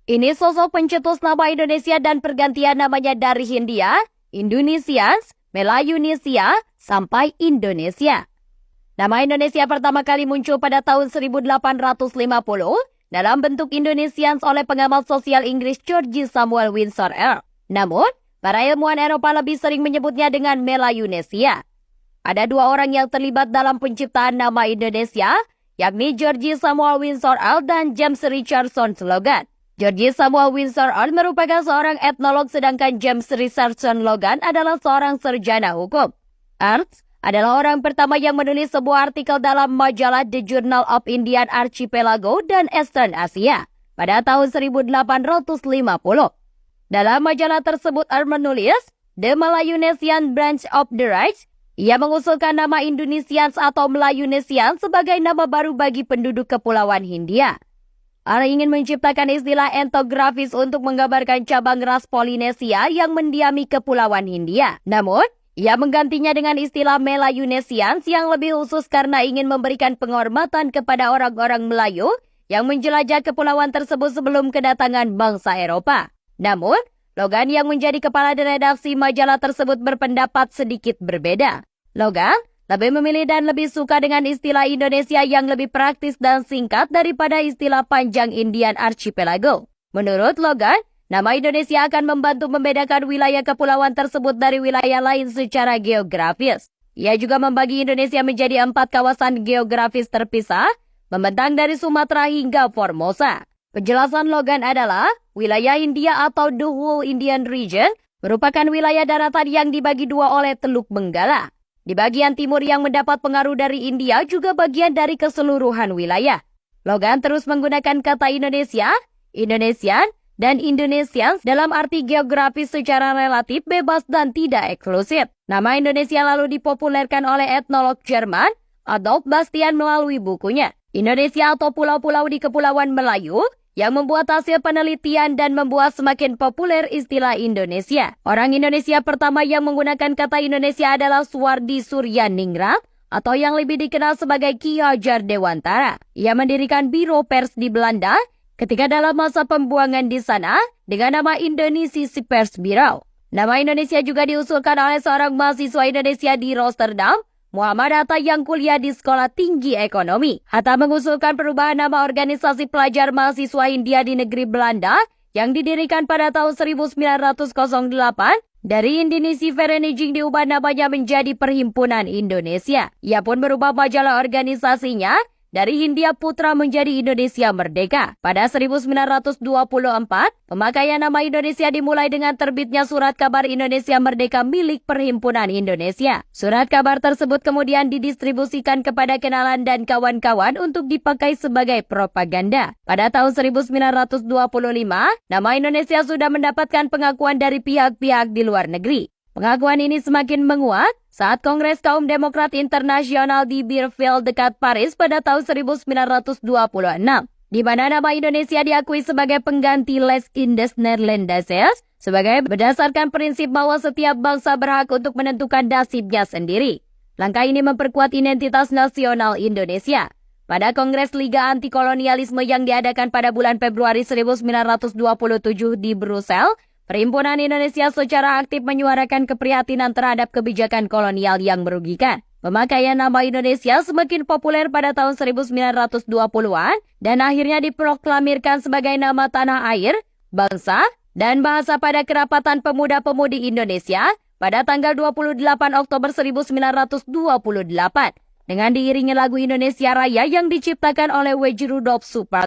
Ini sosok pencetus nama Indonesia dan pergantian namanya dari Hindia, Indonesians, Melayunesia, sampai Indonesia. Nama Indonesia pertama kali muncul pada tahun 1850 dalam bentuk Indonesians oleh pengamat sosial Inggris George Samuel Windsor Earl. Namun, para ilmuwan Eropa lebih sering menyebutnya dengan Melayunesia. Ada dua orang yang terlibat dalam penciptaan nama Indonesia, yakni George Samuel Windsor Earl dan James Richardson Logan. George Samuel Windsor Earl merupakan seorang etnolog, sedangkan James Richardson Logan adalah seorang sarjana hukum. Earl adalah orang pertama yang menulis sebuah artikel dalam majalah The Journal of Indian Archipelago dan Eastern Asia pada tahun 1850. Dalam majalah tersebut, Earl menulis The Melayunesian Branch of the Rights. Ia mengusulkan nama Indonesians atau Melayunesian sebagai nama baru bagi penduduk Kepulauan Hindia. Earl ingin menciptakan istilah etnografis untuk menggambarkan cabang ras Polinesia yang mendiami Kepulauan Hindia. Namun, ia menggantinya dengan istilah Melayunesians yang lebih khusus karena ingin memberikan penghormatan kepada orang-orang Melayu yang menjelajah kepulauan tersebut sebelum kedatangan bangsa Eropa. Namun, Logan yang menjadi kepala redaksi majalah tersebut berpendapat sedikit berbeda. Logan lebih memilih dan lebih suka dengan istilah Indonesia yang lebih praktis dan singkat daripada istilah panjang Indian Archipelago. Menurut Logan, nama Indonesia akan membantu membedakan wilayah kepulauan tersebut dari wilayah lain secara geografis. Ia juga membagi Indonesia menjadi 4 kawasan geografis terpisah, membentang dari Sumatera hingga Formosa. Penjelasan Logan adalah, wilayah India atau The Whole Indian Region merupakan wilayah daratan yang dibagi dua oleh Teluk Benggala. Di bagian timur yang mendapat pengaruh dari India juga bagian dari keseluruhan wilayah. Logan terus menggunakan kata Indonesia, Indonesian, dan Indonesians dalam arti geografis secara relatif bebas dan tidak eksklusif. Nama Indonesia lalu dipopulerkan oleh etnolog Jerman, Adolf Bastian melalui bukunya Indonesia atau Pulau-Pulau di Kepulauan Melayu, yang membuat hasil penelitian dan membuat semakin populer istilah Indonesia. Orang Indonesia pertama yang menggunakan kata Indonesia adalah Suwardi Suryaningrat, atau yang lebih dikenal sebagai Ki Hajar Dewantara. Ia mendirikan biro pers di Belanda ketika dalam masa pembuangan di sana dengan nama Indonesische Persbureau. Nama Indonesia juga diusulkan oleh seorang mahasiswa Indonesia di Rotterdam, Muhammad Hatta, yang kuliah di Sekolah Tinggi Ekonomi. Hatta mengusulkan perubahan nama organisasi pelajar mahasiswa Hindia di negeri Belanda yang didirikan pada tahun 1908 dari Indonesia Vereniging diubah namanya menjadi Perhimpunan Indonesia. Ia pun merubah majalah organisasinya dari Hindia Putra menjadi Indonesia Merdeka. Pada 1924, pemakaian nama Indonesia dimulai dengan terbitnya Surat Kabar Indonesia Merdeka milik Perhimpunan Indonesia. Surat kabar tersebut kemudian didistribusikan kepada kenalan dan kawan-kawan untuk dipakai sebagai propaganda. Pada tahun 1925, nama Indonesia sudah mendapatkan pengakuan dari pihak-pihak di luar negeri. Pengakuan ini semakin menguat saat Kongres Kaum Demokrat Internasional di Bierville dekat Paris pada tahun 1926, di mana nama Indonesia diakui sebagai pengganti Les Indes Nederlandeses sebagai berdasarkan prinsip bahwa setiap bangsa berhak untuk menentukan nasibnya sendiri. Langkah ini memperkuat identitas nasional Indonesia. Pada Kongres Liga Anti-Kolonialisme yang diadakan pada bulan Februari 1927 di Brussels, Perhimpunan Indonesia secara aktif menyuarakan keprihatinan terhadap kebijakan kolonial yang merugikan. Pemakaian nama Indonesia semakin populer pada tahun 1920-an dan akhirnya diproklamirkan sebagai nama tanah air, bangsa, dan bahasa pada Kerapatan Pemuda-Pemudi Indonesia pada tanggal 28 Oktober 1928 dengan diiringi lagu Indonesia Raya yang diciptakan oleh W.J. Rudolf Supratman.